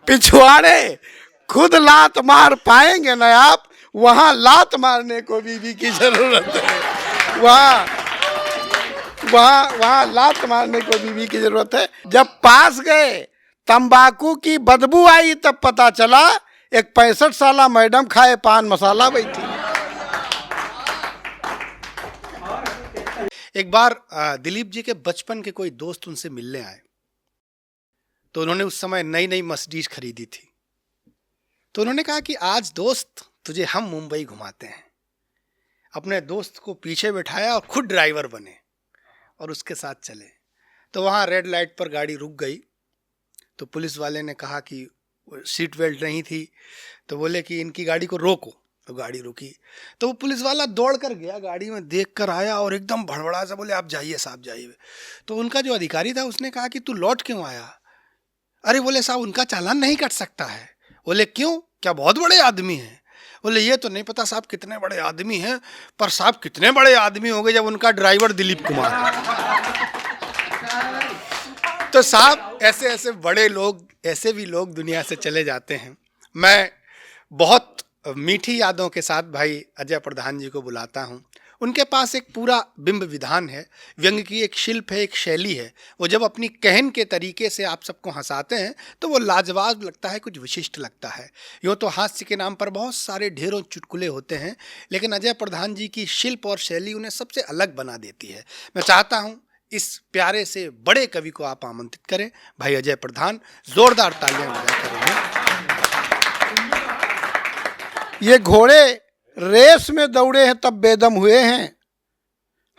पिछवाड़े खुद लात मार पाएंगे न आप, वहां लात मारने को बीवी की जरूरत है। वहां लात मारने को बीवी की जरूरत है। जब पास गए तंबाकू की बदबू आई तब पता चला एक 65 साला मैडम खाए पान मसाला बैठी। एक बार दिलीप जी के बचपन के कोई दोस्त उनसे मिलने आए, तो उन्होंने उस समय नई नई मर्सिडीज खरीदी थी। तो उन्होंने कहा कि आज दोस्त तुझे हम मुंबई घुमाते हैं। अपने दोस्त को पीछे बिठाया और खुद ड्राइवर बने और उसके साथ चले। तो वहाँ रेड लाइट पर गाड़ी रुक गई, तो पुलिस वाले ने कहा कि सीट बेल्ट नहीं थी, तो बोले कि इनकी गाड़ी को रोको। तो गाड़ी रुकी, तो वो पुलिस वाला दौड़ कर गया, गाड़ी में देख कर आया और एकदम भड़बड़ा सा बोले आप जाइए साहब जाइए। तो उनका जो अधिकारी था उसने कहा कि तू लौट क्यों आया? अरे बोले साहब उनका चालान नहीं कट सकता है। बोले क्यों, क्या बहुत बड़े आदमी हैं? बोले ये तो नहीं पता साहब कितने बड़े आदमी हैं, पर साहब कितने बड़े आदमी होंगे जब उनका ड्राइवर दिलीप कुमार है। तो साहब ऐसे ऐसे बड़े लोग, ऐसे भी लोग दुनिया से चले जाते हैं। मैं बहुत मीठी यादों के साथ भाई अजय प्रधान जी को बुलाता हूँ। उनके पास एक पूरा बिंब विधान है, व्यंग की एक शिल्प है, एक शैली है। वो जब अपनी कहन के तरीके से आप सबको हंसाते हैं तो वो लाजवाब लगता है, कुछ विशिष्ट लगता है। यूँ तो हास्य के नाम पर बहुत सारे ढेरों चुटकुले होते हैं, लेकिन अजय प्रधान जी की शिल्प और शैली उन्हें सबसे अलग बना देती है। मैं चाहता हूँ इस प्यारे से बड़े कवि को आप आमंत्रित करें। भाई अजय प्रधान, जोरदार तालियां बजा करेंगे। ये घोड़े रेस में दौड़े हैं तब बेदम हुए हैं,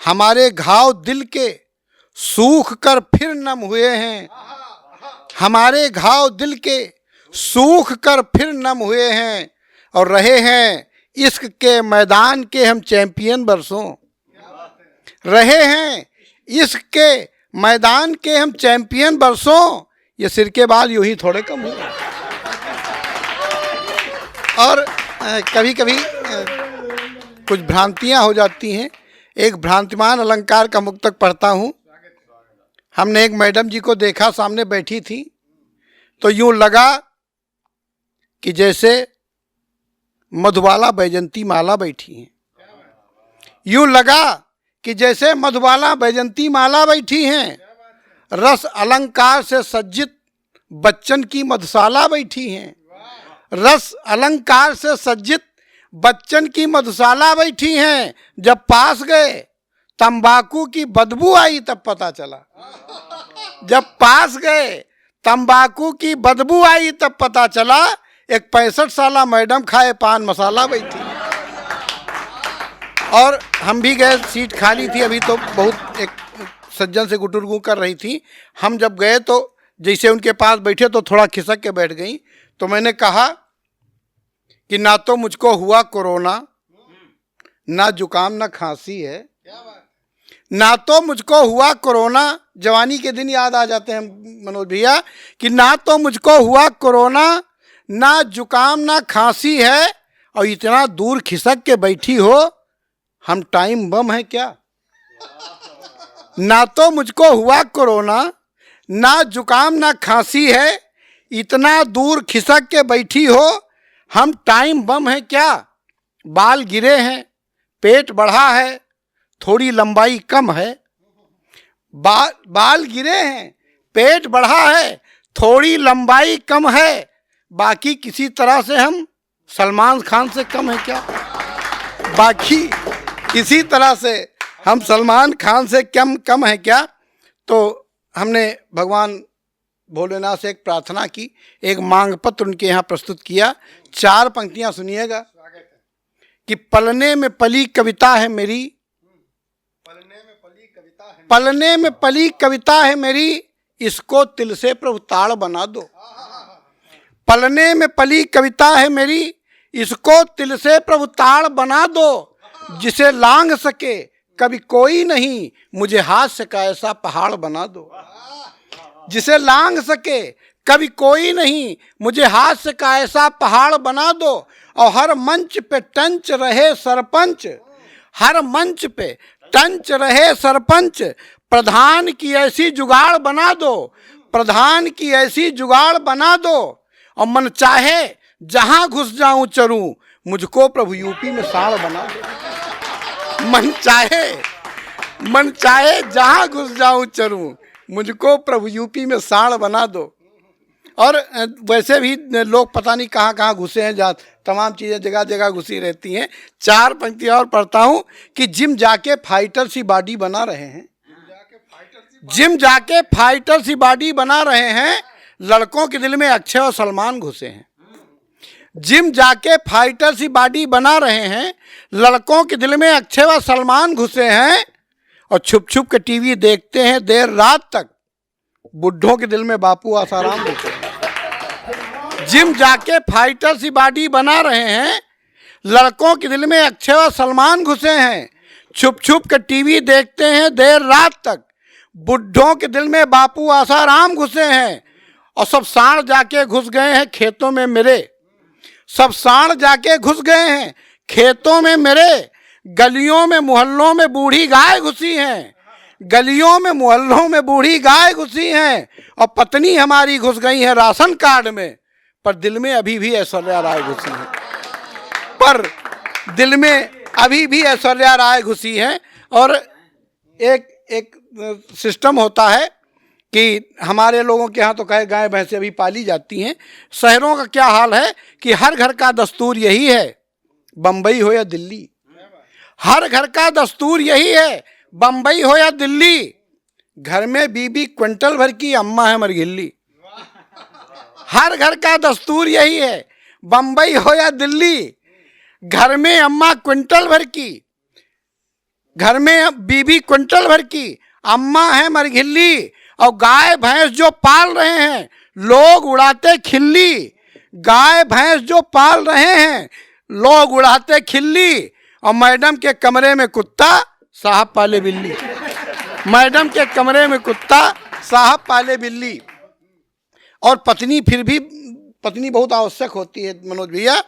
हमारे घाव दिल के सूख कर फिर नम हुए हैं। हमारे घाव दिल के सूख कर फिर नम हुए हैं, और रहे हैं इश्क के मैदान के हम चैंपियन बरसों। रहे हैं इश्क के मैदान के हम चैंपियन बरसों, ये सिर के बाल यूं ही थोड़े कम हुए। और कभी कभी कुछ भ्रांतियां हो जाती हैं। एक भ्रांतिमान अलंकार का मुक्तक पढ़ता हूँ। हमने एक मैडम जी को देखा, सामने बैठी थी, तो यूं लगा कि जैसे मधुबाला बैजंती माला बैठी हैं। यूं लगा कि जैसे मधुबाला बैजंती माला बैठी हैं। रस अलंकार से सज्जित बच्चन की मधुशाला बैठी हैं। रस अलंकार से सज्जित बच्चन की मधुशाला बैठी हैं। जब पास गए तंबाकू की बदबू आई तब पता चला। जब पास गए तंबाकू की बदबू आई तब पता चला एक 65 साला मैडम खाए पान मसाला बैठी। और हम भी गए, सीट खाली थी अभी, तो बहुत एक सज्जन से गुटुरगू कर रही थी। हम जब गए तो जैसे उनके पास बैठे तो थोड़ा खिसक के बैठ गई। तो मैंने कहा कि ना तो मुझको हुआ कोरोना, ना जुकाम ना खांसी है। ना तो मुझको हुआ कोरोना, जवानी के दिन याद आ जाते हैं मनोज भैया, कि ना तो मुझको हुआ कोरोना, ना जुकाम ना खांसी है, और इतना दूर खिसक के बैठी हो, हम टाइम बम है क्या? ना तो मुझको हुआ कोरोना, ना जुकाम ना खांसी है, इतना दूर खिसक के बैठी हो, हम टाइम बम है क्या? बाल गिरे हैं, पेट बढ़ा है, थोड़ी लंबाई कम है। बाल गिरे हैं, पेट बढ़ा है, थोड़ी लंबाई कम है, बाकी किसी तरह से हम सलमान खान से कम है क्या? बाकी किसी तरह से हम सलमान खान से कम है क्या? तो हमने भगवान भोलेनाथ से एक प्रार्थना की, एक मांग पत्र उनके यहाँ प्रस्तुत किया। 4 पंक्तियां सुनिएगा कि पलने में पली कविता है मेरी, पलने में पली कविता है मेरी, इसको तिल से प्रभु ताड़ बना दो। पलने में पली कविता है मेरी, इसको तिल से प्रभु ताड़ बना दो। जिसे लांघ सके कभी कोई नहीं, मुझे हास्य का ऐसा पहाड़ बना दो। जिसे लांघ सके कभी कोई नहीं, मुझे हास्य का ऐसा पहाड़ बना दो। और हर मंच पे टंच रहे सरपंच, हर मंच पे टंच रहे सरपंच, प्रधान की ऐसी जुगाड़ बना दो, प्रधान की ऐसी जुगाड़ बना दो। और मन चाहे जहां घुस जाऊं चरूं, मुझको प्रभु यूपी में साड़ बना दो। मन चाहे जहां घुस जाऊं चरूं, मुझको प्रभु यूपी में साड़ बना दो। और वैसे भी लोग पता नहीं कहाँ कहाँ घुसे हैं, तमाम चीज़ें जगह जगह घुसी रहती हैं। 4 पंक्ति और पढ़ता हूँ कि जिम जाके फाइटर सी बॉडी बना रहे हैं, जिम जाके फाइटर सी बॉडी बना रहे हैं, लड़कों के दिल में अक्षय और सलमान घुसे हैं। जिम जाके फाइटर सी बॉडी बना रहे हैं, लड़कों के दिल में अक्षय व सलमान घुसे हैं, और छुप छुप के टीवी देखते हैं देर रात तक, बुढ़ों के दिल में बापू आसाराम घुसे हैं। जिम जाके फाइटर सी बॉडी बना रहे हैं, लड़कों के दिल में अक्षय व सलमान घुसे हैं, छुप छुप के टीवी देखते हैं देर रात तक, बुढ़ों के दिल में बापू आसाराम घुसे हैं। और सब सांड जाके घुस गए हैं खेतों में मेरे, सब सांड जाके घुस गए हैं खेतों में मेरे, गलियों में मोहल्लों में बूढ़ी गाय घुसी हैं, गलियों में मोहल्लों में बूढ़ी गाय घुसी हैं, और पत्नी हमारी घुस गई है राशन कार्ड में, पर दिल में अभी भी ऐश्वर्या राय घुसी है, पर दिल में अभी भी ऐश्वर्या राय घुसी है। और एक सिस्टम होता है कि हमारे लोगों के यहाँ तो कहे गाय भैंसे अभी पाली जाती हैं, शहरों का क्या हाल है कि हर घर का दस्तूर यही है, बम्बई हो या दिल्ली, हर घर का दस्तूर यही है, बम्बई हो या दिल्ली, घर में बीबी क्विंटल भर की, अम्मा है मरघिल्ली। हर घर का दस्तूर यही है, बम्बई हो या दिल्ली, घर में अम्मा क्विंटल भर की, घर में बीबी क्विंटल भर की, अम्मा है मरघिल्ली, और गाय भैंस जो पाल रहे हैं लोग उड़ाते खिल्ली, गाय भैंस जो पाल रहे हैं लोग उड़ाते खिल्ली, और मैडम के कमरे में कुत्ता साहब पाले बिल्ली, मैडम के कमरे में कुत्ता साहब पाले बिल्ली। और पत्नी, फिर भी पत्नी बहुत आवश्यक होती है मनोज भैया।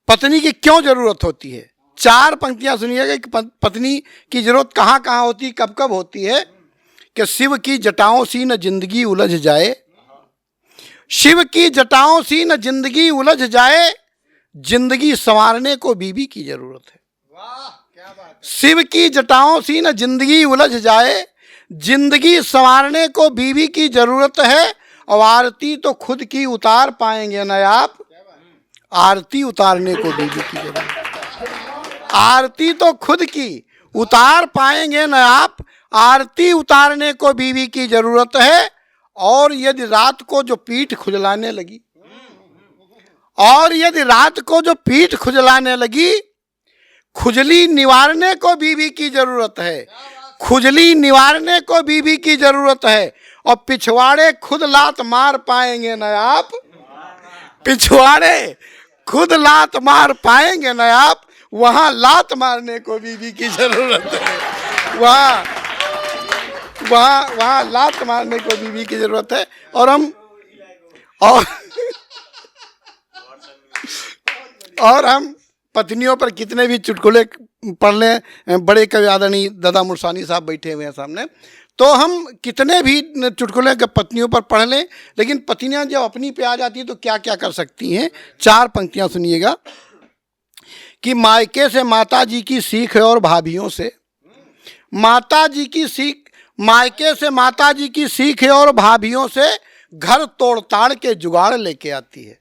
पत्नी की क्यों जरूरत होती है? 4 पंक्तियां सुनिएगा कि पत्नी की जरूरत कहाँ कहाँ होती है, कब कब होती है। कि शिव की जटाओं सी न जिंदगी उलझ जाए, शिव की जटाओं सी न जिंदगी उलझ जाए, जिंदगी संवारने को बीबी की जरूरत है। शिव की जटाओं सी न जिंदगी उलझ जाए, जिंदगी संवारने को बीबी की जरूरत है। और आरती तो खुद की उतार पाएंगे न आप, आरती उतारने को बीबी की जरूरत है। आरती तो खुद की उतार पाएंगे न आप, आरती उतारने को बीवी की जरूरत है। और यदि रात को जो पीठ खुजलाने लगी, और यदि रात को जो पीठ खुजलाने लगी, खुजली निवारने को बीवी की जरूरत है, खुजली निवारने को बीवी की जरूरत है। और पिछवाड़े खुद लात मार पाएंगे न आप, पिछवाड़े खुद लात मार पाएंगे न आप, वहां लात मारने को बीवी की जरूरत है, वहां लात मारने को बीवी की जरूरत है। और हम और हम पत्नियों पर कितने भी चुटकुले पढ़ लें, बड़े कवि आदरणीय दादा मुरसानी साहब बैठे हुए हैं सामने, तो हम कितने भी चुटकुले के पत्नियों पर पढ़ लें, लेकिन पत्नियां जब अपनी पे आ जाती हैं तो क्या क्या कर सकती हैं। 4 पंक्तियां सुनिएगा कि मायके से माता जी की सीख है और भाभियों से, माता जी की सीख, मायके से माता जी की सीख है और भाभियों से घर तोड़ ताड़ के जुगाड़ लेके आती है।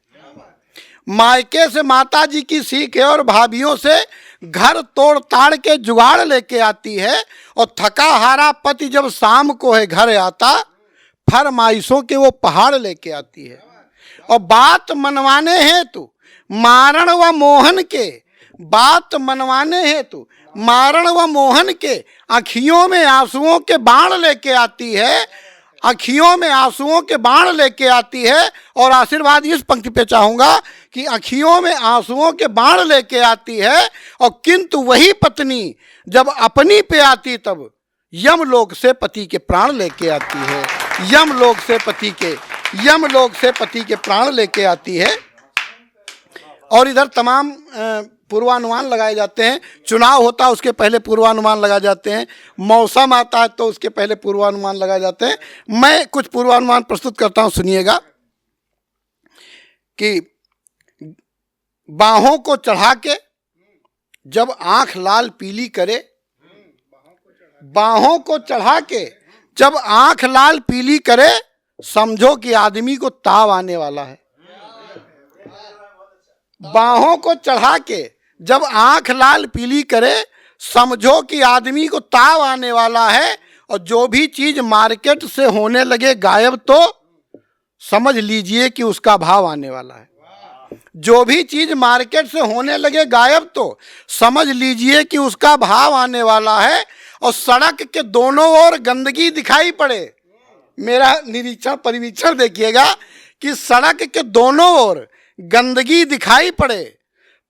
मायके से माता जी की सीख है और भाभियों से घर तोड़ ताड़ के जुगाड़ लेके आती है। और थका हारा पति जब शाम को है घर आता, फरमाइशों के वो पहाड़ लेके आती है। और बात मनवाने हेतु मारण व मोहन के, बात मनवाने हेतु मारण व मोहन के आँखियों में आंसुओं के बाण लेके आती है, आँखियों में आंसुओं के बाण लेके आती है। और आशीर्वाद इस पंक्ति पे चाहूंगा कि आँखियों में आंसुओं के बाण लेके आती है। और किंतु वही पत्नी जब अपनी पे आती तब यमलोक से पति के प्राण लेके आती है, यमलोक से पति के प्राण लेके आती है। और इधर तमाम पूर्वानुमान लगाए जाते हैं। चुनाव होता है उसके पहले पूर्वानुमान लगाए जाते हैं, मौसम आता है तो उसके पहले पूर्वानुमान लगाए जाते हैं। मैं कुछ पूर्वानुमान प्रस्तुत करता हूं, सुनिएगा कि बाहों को चढ़ा के जब आंख लाल पीली करे, बाहों को चढ़ा के जब आंख लाल पीली करे, समझो कि आदमी को ताव आने वाला है। बाहों को चढ़ा के जब आंख लाल पीली करे, समझो कि आदमी को ताव आने वाला है। और जो भी चीज मार्केट से होने लगे गायब, तो समझ लीजिए कि उसका भाव आने वाला है। जो भी चीज मार्केट से होने लगे गायब, तो समझ लीजिए कि उसका भाव आने वाला है। और सड़क के दोनों ओर गंदगी दिखाई पड़े, मेरा निरीक्षण परिवीक्षण देखिएगा कि सड़क के दोनों ओर गंदगी दिखाई पड़े,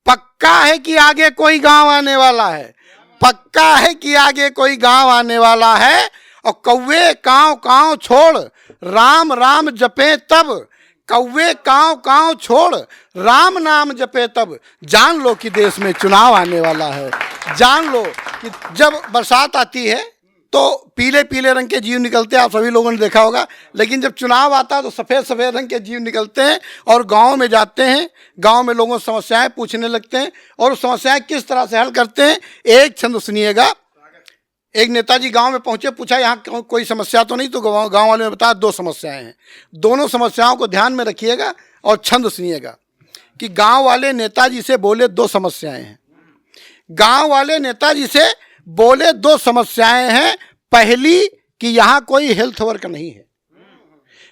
पक्का है कि आगे कोई गांव आने वाला है, पक्का है कि आगे कोई गांव आने वाला है। और कौवे कांव कांव छोड़ राम राम जपे तब, कौवे कांव कांव छोड़ राम नाम जपे तब, जान लो कि देश में चुनाव आने वाला है। जान लो कि जब बरसात आती है तो पीले पीले रंग के जीव निकलते हैं, आप सभी लोगों ने देखा होगा। लेकिन जब चुनाव आता है तो सफ़ेद सफ़ेद रंग के जीव निकलते हैं और गांव में जाते हैं, गांव में लोगों से समस्याएं पूछने लगते हैं और समस्याएं किस तरह से हल करते हैं। एक छंद सुनिएगा। एक नेताजी गांव में पहुंचे, पूछा यहाँ कोई समस्या तो नहीं, तो गांव वाले ने बताया 2 समस्याएं हैं। दोनों समस्याओं को ध्यान में रखिएगा और छंद सुनिएगा कि गाँव वाले नेताजी से बोले 2 समस्याएं हैं। गाँव वाले नेताजी से बोले 2 समस्याएं हैं। पहली कि यहाँ कोई हेल्थ वर्क नहीं है।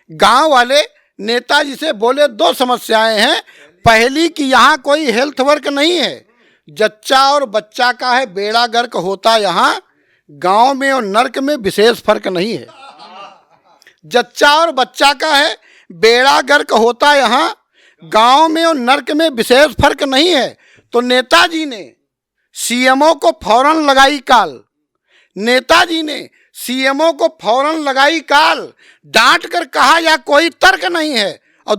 गांव वाले नेताजी से बोले 2 समस्याएं हैं। पहली कि यहाँ कोई हेल्थ वर्क नहीं है, जच्चा और बच्चा का है बेड़ा गर्क होता यहाँ, गांव में और नर्क में विशेष फर्क नहीं है। जच्चा और बच्चा का है बेड़ा गर्क होता यहाँ, गांव में और नर्क में विशेष फर्क नहीं है। तो नेताजी ने सीएमओ को फौरन लगाई काल, नेताजी ने सीएमओ को फौरन लगाई काल, डांट कर कहा या कोई तर्क नहीं है। और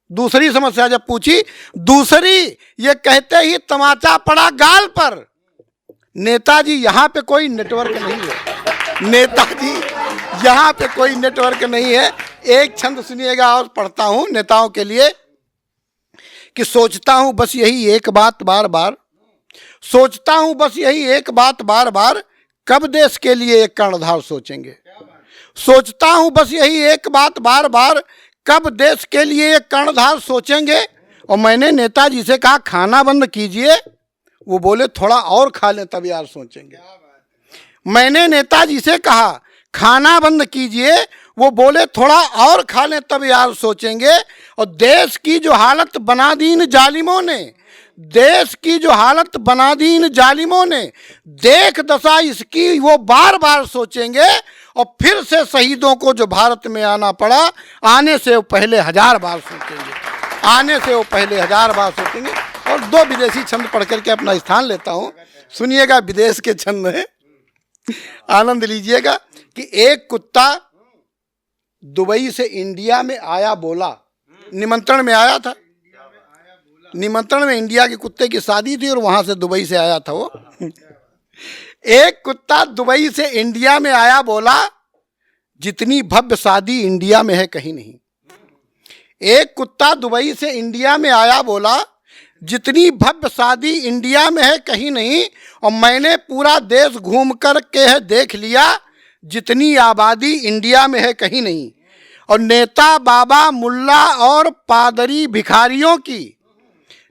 दूसरी समस्या जब पूछी, दूसरी ये कहते ही तमाचा पड़ा गाल पर, नेताजी यहाँ पे कोई नेटवर्क नहीं है, नेताजी यहाँ पे कोई नेटवर्क नहीं है। एक छंद सुनिएगा और पढ़ता हूँ नेताओं के लिए कि सोचता हूँ बस यही एक बात बार बार, सोचता हूँ बस यही एक बात बार बार, कब देश के लिए एक कर्णधार सोचेंगे। सोचता हूँ बस यही एक बात बार बार, कब देश के लिए एक कर्णधार सोचेंगे। और मैंने नेताजी से कहा खाना बंद कीजिए, वो बोले थोड़ा और खा लें तब यार सोचेंगे। मैंने नेताजी से कहा खाना बंद कीजिए, वो बोले थोड़ा और खा लें तब यार सोचेंगे। और देश की जो हालत बना दी इन जालिमों ने, देश की जो हालत बना दी इन जालिमों ने, देख दशा इसकी वो बार बार सोचेंगे। और फिर से शहीदों को जो भारत में आना पड़ा, आने से वो पहले 1000 बार सोचेंगे, आने से वो पहले 1000 बार सोचेंगे। और 2 विदेशी छंद पढ़ करके अपना स्थान लेता हूँ। सुनिएगा, विदेश के छंद हैं, आनंद लीजिएगा कि एक कुत्ता दुबई से इंडिया में आया, बोला, निमंत्रण में आया था, निमंत्रण में इंडिया के कुत्ते की शादी थी और वहां से दुबई से आया था वो। एक कुत्ता दुबई से इंडिया में आया, बोला जितनी भव्य शादी इंडिया में है कहीं नहीं। एक कुत्ता दुबई से इंडिया में आया, बोला जितनी भव्य शादी इंडिया में है कहीं नहीं। और मैंने पूरा देश घूम कर के है देख लिया, जितनी आबादी इंडिया में है कहीं नहीं। और नेता बाबा मुल्ला और पादरी भिखारियों की,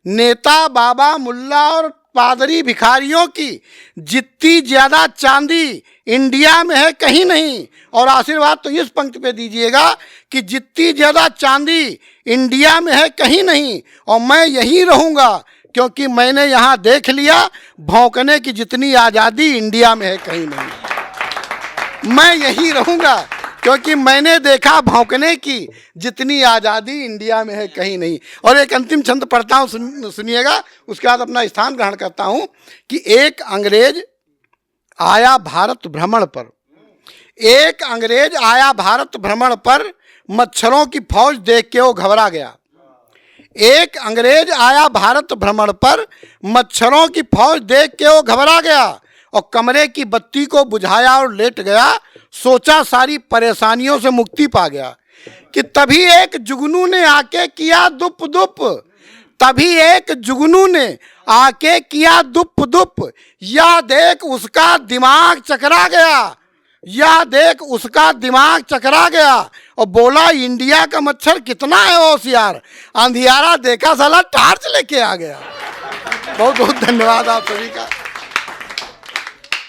नेता बाबा मुल्ला और पादरी भिखारियों की जितनी ज्यादा चांदी इंडिया में है कहीं नहीं। और आशीर्वाद तो इस पंक्ति पे दीजिएगा कि जितनी ज्यादा चांदी इंडिया में है कहीं नहीं। और मैं यहीं रहूंगा क्योंकि मैंने यहाँ देख लिया, भौंकने की जितनी आज़ादी इंडिया में है कहीं नहीं। मैं यहीं रहूंगा क्योंकि मैंने देखा भौंकने की जितनी आज़ादी इंडिया में है कहीं नहीं। और एक अंतिम छंद पढ़ता हूँ, सुनिएगा, उसके बाद अपना स्थान ग्रहण करता हूँ कि एक अंग्रेज आया भारत भ्रमण पर, एक अंग्रेज आया भारत भ्रमण पर, मच्छरों की फौज देख के वो घबरा गया। एक अंग्रेज आया भारत भ्रमण पर, मच्छरों की फौज देख के वो घबरा गया। और कमरे की बत्ती को बुझाया और लेट गया, सोचा सारी परेशानियों से मुक्ति पा गया। कि तभी एक जुगनू ने आके किया दुप दुप, तभी एक जुगनू ने आके किया दुप दुप, या देख उसका दिमाग चकरा गया, या देख उसका दिमाग चकरा गया और बोला इंडिया का मच्छर कितना है होशियार, अंधियारा देखा साला टार्च लेके आ गया। बहुत बहुत धन्यवाद आप सभी का।